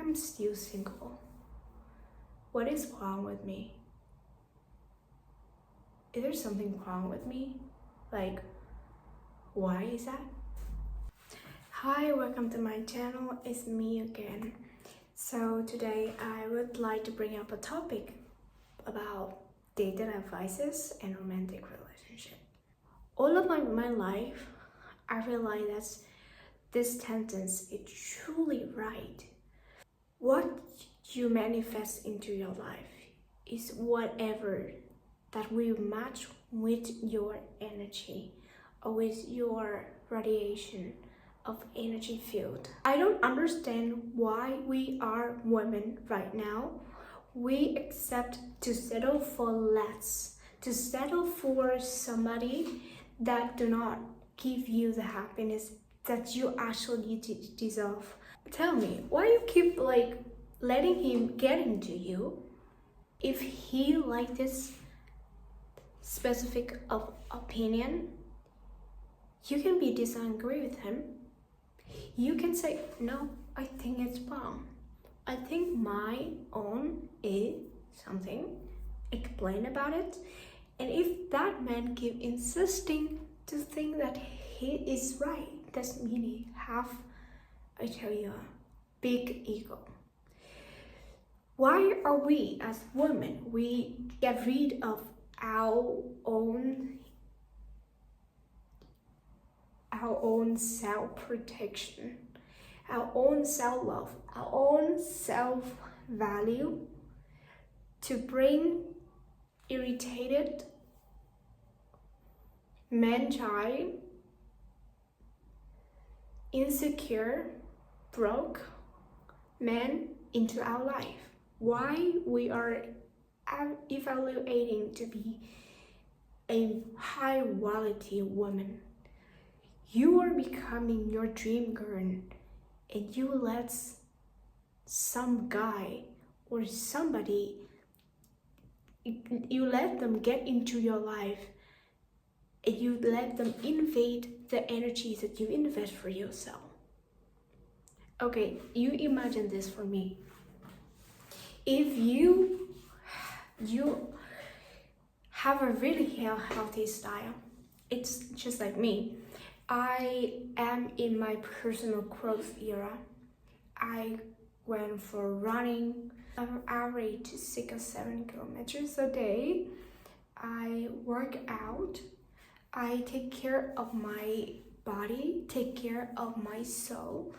I'm still single. What is wrong with me? Is there something wrong with me? Like, why is that? Hi, welcome to my channel. It's me again. So today I would like to bring up a topic about dating advices and romantic relationship. All of my life, I realized that this sentence is truly right. What you manifest into your life is whatever that will match with your energy or with your radiation of energy field. I don't understand why we are women right now. We accept to settle for less, to settle for somebody that do not give you the happiness that you actually deserve. Tell me, why you keep letting him get into you? If he like this specific of opinion, you can be disagree with him. You can say, no, I think it's wrong. I think my own is something. Explain about it. And if that man keep insisting to think that he is right, that's meaning have, I tell you, a big ego. Why are we as women, we get rid of our own self-protection, our own self-love, our own self-value to bring irritated man-child, insecure, broke men into our life? Why we are evaluating to be a high quality woman? You are becoming your dream girl and you let some guy or somebody, you let them get into your life and you let them invade the energies that you invest for yourself. Okay, you imagine this for me. If you have a really healthy style, it's just like me. I am in my personal growth era. I went for running, average 6 or 7 kilometers a day. I work out. I take care of my body, take care of my soul,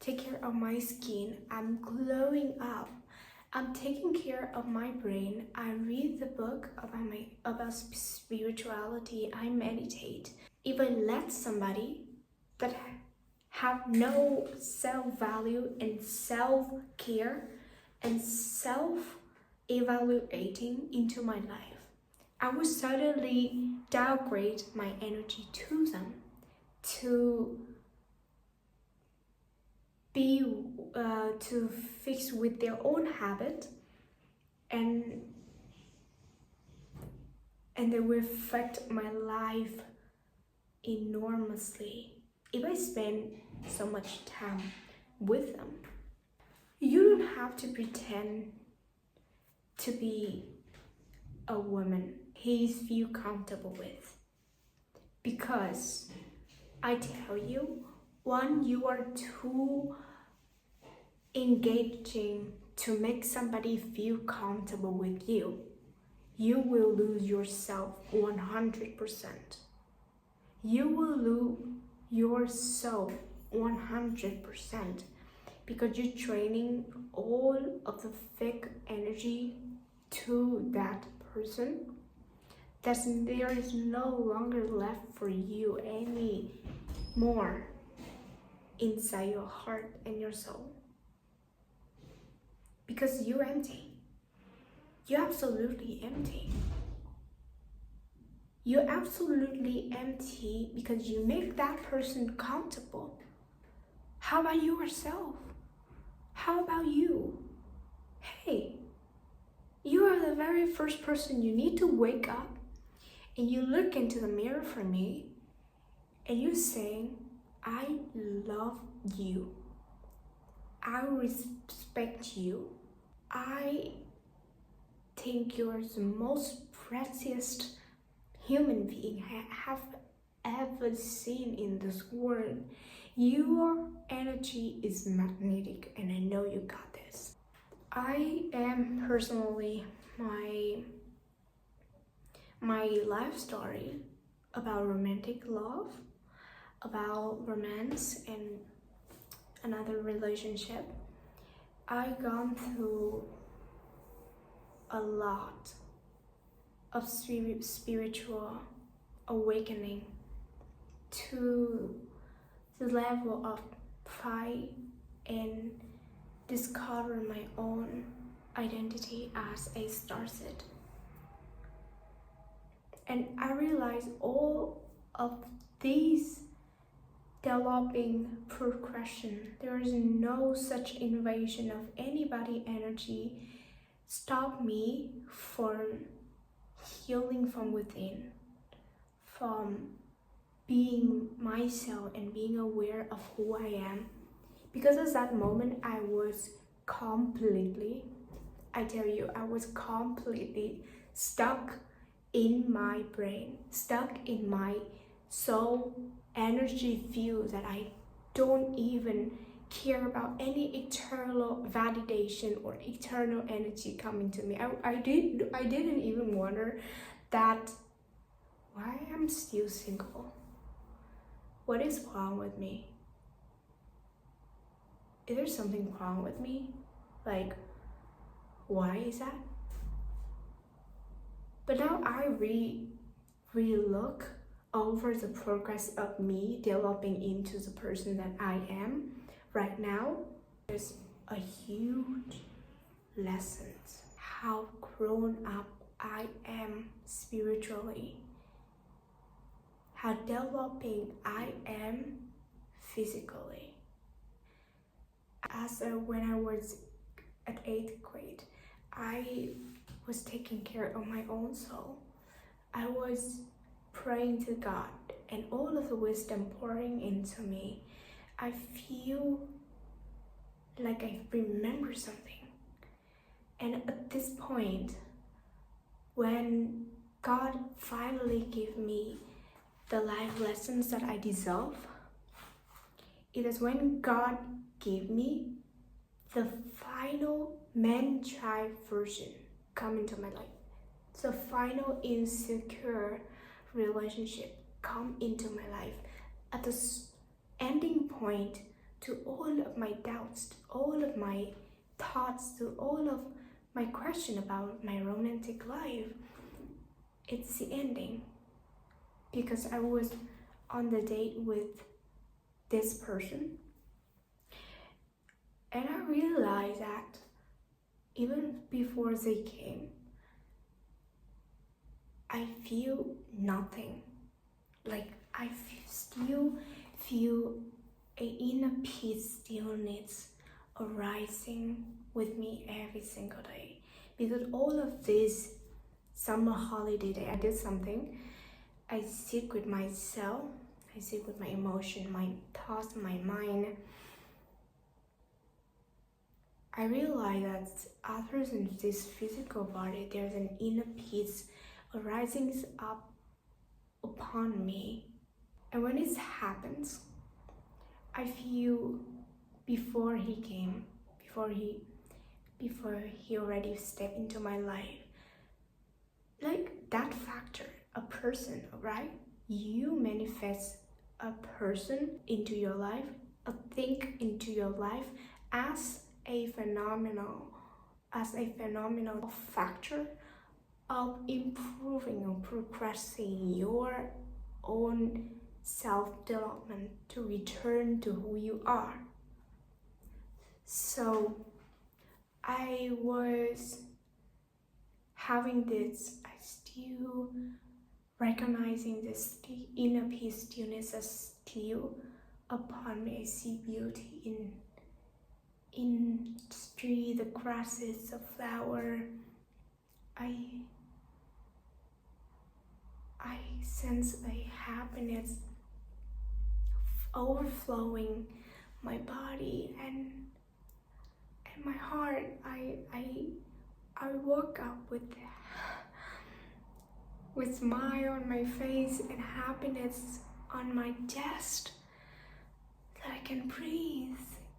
take care of my skin. I'm glowing up. I'm taking care of my brain. I read the book about spirituality. I meditate. If I let somebody that have no self-value and self-care and self-evaluating into my life, I would suddenly downgrade my energy to them to be to fix with their own habit, and they will affect my life enormously if I spend so much time with them. You don't have to pretend to be a woman he feel comfortable with, because I tell you, one, you are too engaging to make somebody feel comfortable with you. You will lose yourself 100%. You will lose your soul 100% because you're training all of the fake energy to that person. That there is no longer left for you any more inside your heart and your soul, because you're empty. You're absolutely empty. You're absolutely empty because you make that person comfortable. How about yourself? How about you? Hey, you are the very first person. You need to wake up and you look into the mirror for me and you saying, I love you. I respect you. I think you're the most precious human being I have ever seen in this world. Your energy is magnetic, and I know you got this. I am personally my life story about romantic love, about romance and another relationship. I gone through a lot of spiritual awakening to the level of fight and discover my own identity as a starseed. And I realized all of these developing progression, there is no such invasion of anybody energy stop me from healing from within, from being myself and being aware of who I am. Because at that moment I was completely stuck in my brain, stuck in my soul energy field, that I don't even care about any eternal validation or eternal energy coming to me. I didn't even wonder that why I'm still single. What is wrong with me? Is there something wrong with me? Like, why is that? But now I re-look over the progress of me developing into the person that I am right now. There's a huge lesson how grown up I am spiritually, how developing I am physically. When I was at 8th grade, I was taking care of my own soul. I was praying to God and all of the wisdom pouring into me. I feel like I remember something. And at this point, when God finally gave me the life lessons that I deserve, it is when God gave me the final man-child version come into my life. The final insecure relationship come into my life at the ending point to all of my doubts, all of my thoughts, to all of my question about my romantic life. It's the ending, because I was on the date with this person, and I realized that even before they came, I feel nothing. Like I still feel an inner peace, stillness arising with me every single day. Because all of this summer holiday day, I did something. I sit with myself, I sit with my emotion, my thoughts, my mind. I realize that other than this physical body, there's an inner peace arising up upon me. And when it happens, I feel before he came, before he already stepped into my life, like that factor, a person, right? You manifest a person into your life, a thing into your life as a phenomenal factor of improving or progressing your own self-development to return to who you are. So I was having this, I still recognizing this inner peace, stillness as still upon me. I see beauty in tree, the grasses, the flower. I sense a happiness overflowing my body, and in my heart, I woke up with smile on my face and happiness on my chest, that I can breathe.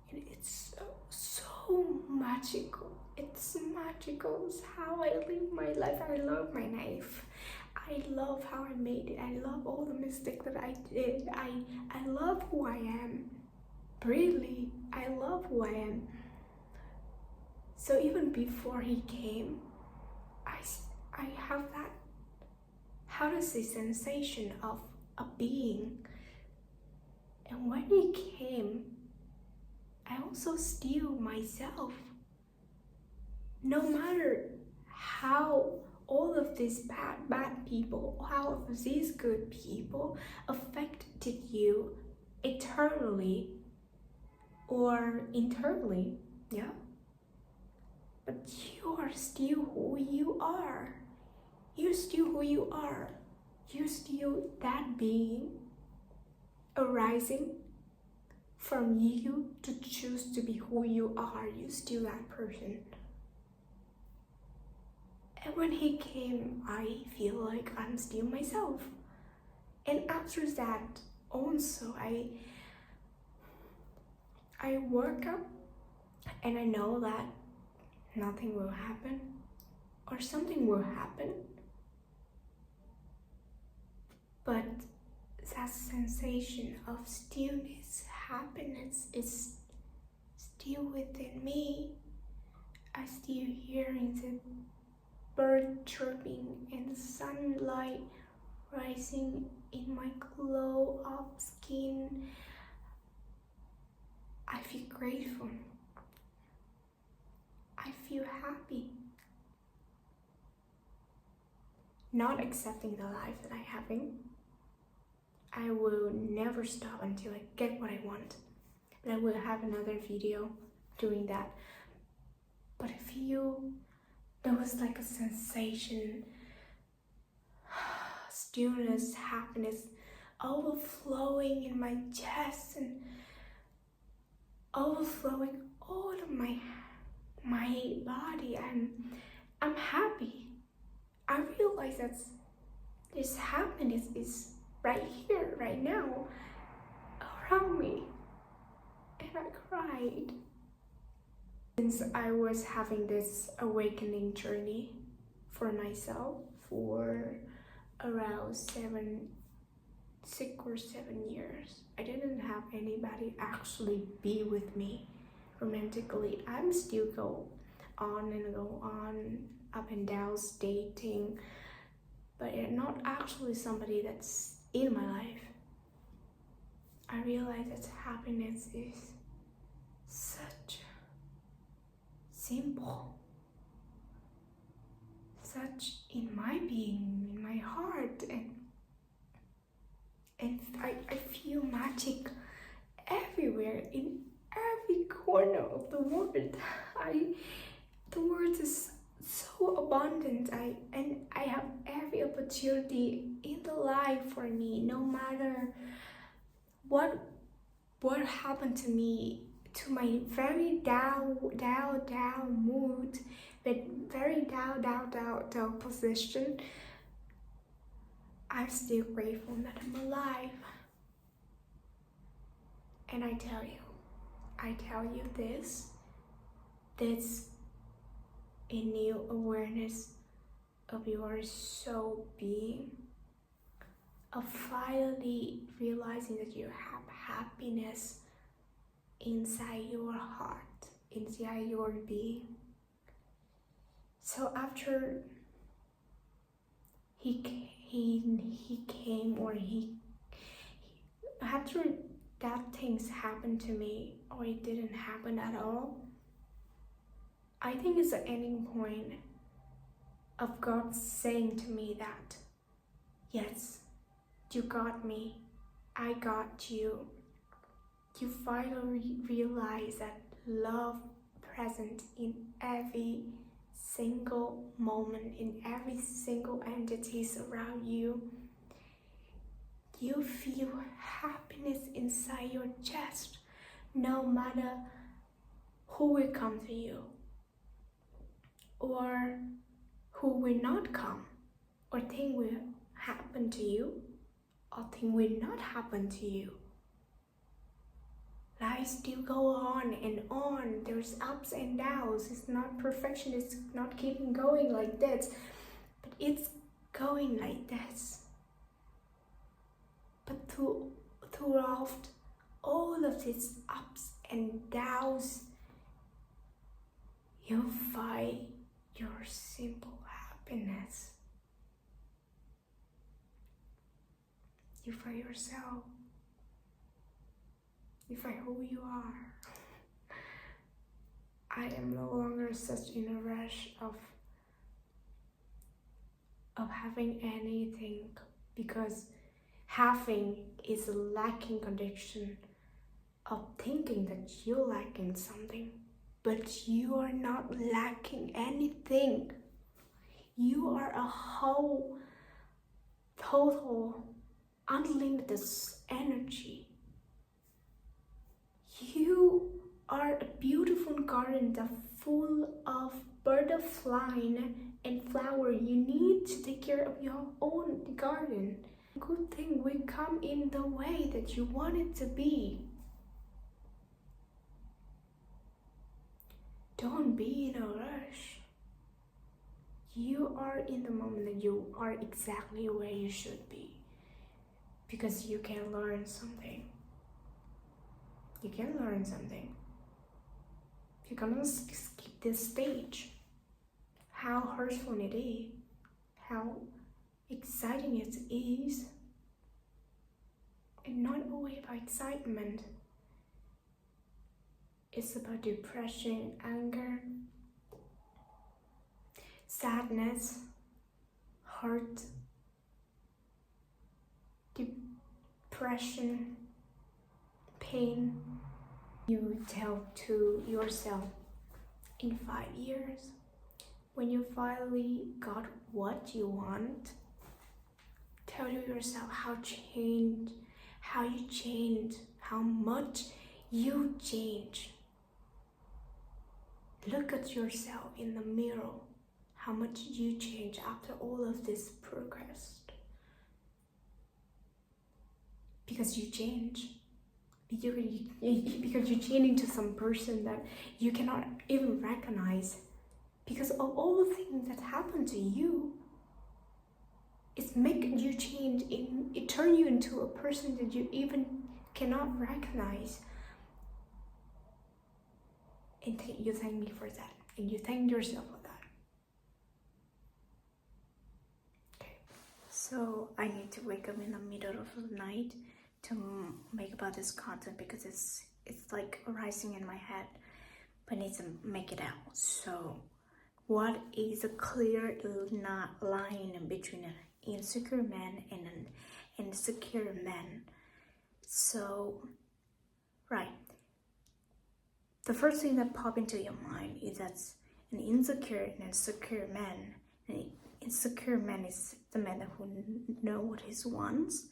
And it's so magical. It's magical. It's how I live my life. I love my life. I love how I made it. I love all the mistakes that I did. I love who I am. Really, I love who I am. So even before he came, I have that, how to say, sensation of a being. And when he came, I also still myself. No matter how all of these bad people, how these good people affected you eternally or internally, yeah. But you are still who you are. You're still who you are. You're still that being arising from you to choose to be who you are. You're still that person. And when he came, I feel like I'm still myself. And after that, also, I woke up and I know that nothing will happen or something will happen. But that sensation of stillness, happiness is still within me. I still hearing the bird chirping and the sunlight rising in my glow of skin. I feel grateful. I feel happy. Not accepting the life that I'm having. I will never stop until I get what I want. But I will have another video doing that. But I feel there was like a sensation, stillness, happiness, overflowing in my chest and overflowing all of my body. I'm happy. I realize that this happiness is right here, right now, around me. And I cried. Since I was having this awakening journey for myself for around 6 or 7 years, I didn't have anybody actually be with me romantically. I'm still go on, up and down, dating, but not actually somebody that's in my life. I realize that happiness is such simple, such in my being, in my heart, and I feel magic everywhere, in every corner of the world. The world is so abundant. I have every opportunity in the life for me, no matter what happened to me, to my very down mood, but very down position. I'm still grateful that I'm alive. And I tell you this a new awareness of your soul being, of finally realizing that you have happiness inside your heart, inside your being. So after he came, or after that things happened to me, or it didn't happen at all, I think it's the ending point of God saying to me that, yes, you got me, I got you. You finally realize that love present in every single moment, in every single entities around you. You feel happiness inside your chest, no matter who will come to you, or who will not come, or thing will happen to you, or thing will not happen to you. Life still go on and on. There's ups and downs. It's not perfection. It's not keeping going like this, but it's going like this. But throughout all of these ups and downs, you find your simple happiness. You find yourself. You find who you are. I am no longer such in a rush of having anything, because having is a lacking condition of thinking that you're lacking something, but you are not lacking anything. You are a whole, total, unlimited energy. You are a beautiful garden that's full of butterfly and flower. You need to take care of your own garden. Good thing will come in the way that you want it to be. Don't be in a rush. You are in the moment that you are exactly where you should be, because you can learn something. You can learn something. You cannot skip this stage. How hurtful it is, how exciting it is, and not always about excitement. It's about depression, anger, sadness, hurt, depression, pain. You tell to yourself, in 5 years, when you finally got what you want, tell to yourself how you changed, how much you changed. Look at yourself in the mirror, how much you changed after all of this progress. Because you change. Because you change into some person that you cannot even recognize. Because of all the things that happen to you, it's making you change. It turns you into a person that you even cannot recognize. And you thank me for that. And you thank yourself for that. Okay. So I need to wake up in the middle of the night to make about this content, because it's like rising in my head, but I need to make it out. So what is a clear line between an insecure man and an insecure man? So, right, the first thing that pops into your mind is that an insecure and insecure man. An insecure man is the man who knows what he wants,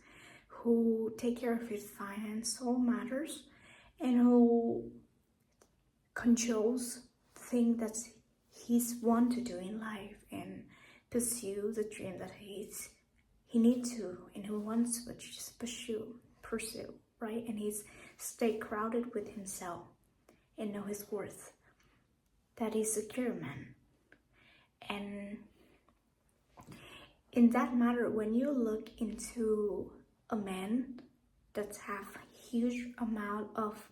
who take care of his financial matters, and who controls things that he's want to do in life and pursue the dream that he needs to, and who wants to just pursue, right? And he's stay crowded with himself and know his worth. That is a secure man. And in that matter, when you look into a man that have huge amount of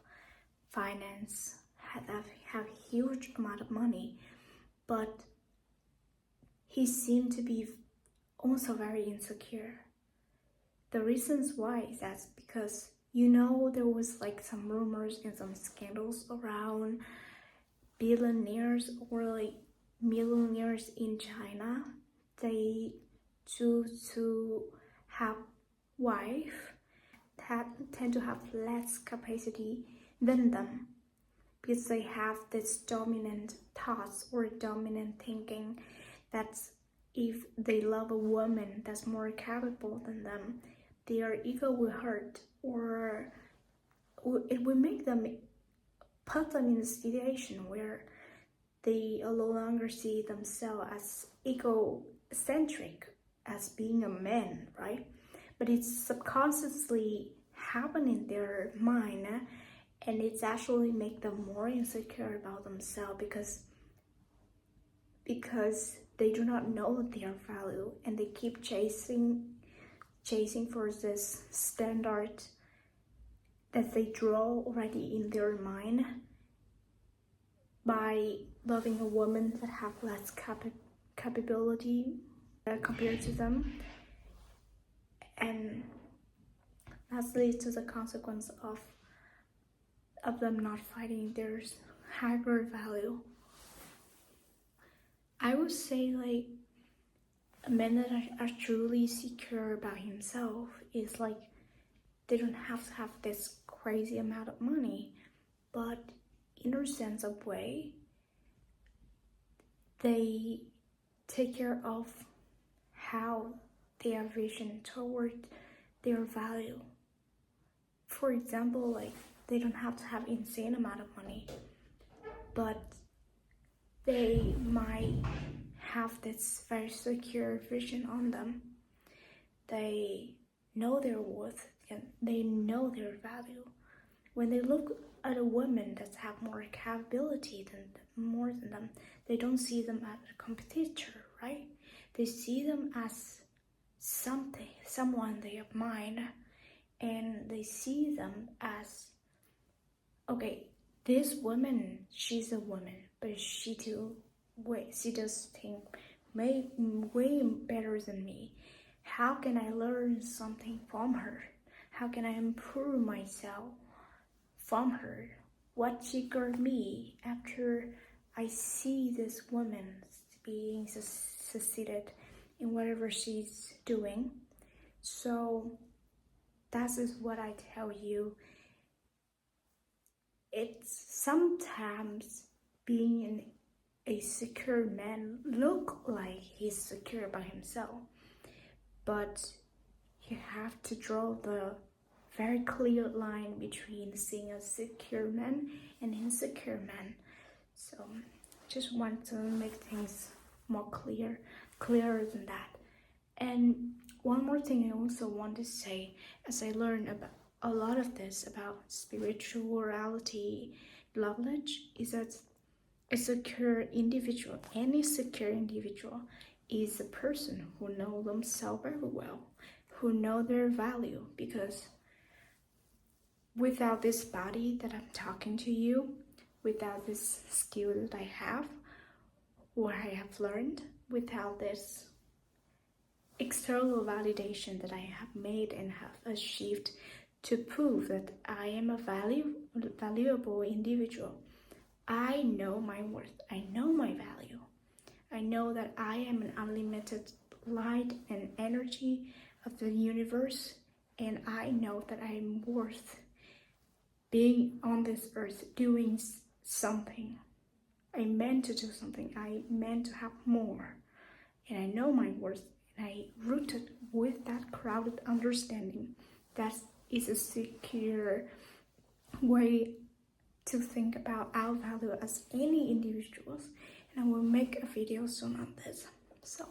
finance, have huge amount of money, but he seemed to be also very insecure. The reasons why is that's because, you know, there was like some rumors and some scandals around billionaires or like millionaires in China. They choose to have wife that tend to have less capacity than them, because they have this dominant thoughts or dominant thinking that if they love a woman that's more capable than them, their ego will hurt, or it will make them put them in a situation where they no longer see themselves as egocentric, as being a man, right? But it's subconsciously happening in their mind, and it's actually make them more insecure about themselves because they do not know their value, and they keep chasing for this standard that they draw already in their mind by loving a woman that have less capability compared to them, and that leads to the consequence of them not finding their higher value. I would say, like, a man that are truly secure about himself is like, they don't have to have this crazy amount of money, but in a sense of way, they take care of how their vision toward their value. For example, like, they don't have to have insane amount of money, but they might have this very secure vision on them. They know their worth and they know their value. When they look at a woman that have more capability than them, they don't see them as a competitor, right? They see them as someone they admire, and they see them as, okay, this woman, she's a woman, but she does things way better than me. How can I learn something from her? How can I improve myself from her? What triggered me after I see this woman being succeeded in whatever she's doing? So that is what I tell you. It's sometimes being a secure man look like he's secure by himself, but you have to draw the very clear line between seeing a secure man and insecure man. So just want to make things more clearer than that. And one more thing I also want to say, as I learned about a lot of this about spirituality knowledge, is that a secure individual, any secure individual, is a person who knows themselves very well, who know their value, because without this body that I'm talking to you, without this skill that I have, what I have learned, without this external validation that I have made and have achieved to prove that I am a valuable individual, I know my worth, I know my value. I know that I am an unlimited light and energy of the universe, and I know that I am worth being on this earth doing something. I meant to do something, I meant to have more, and I know my worth, and I rooted with that crowded understanding. That is a secure way to think about our value as any individuals, and I will make a video soon on this. So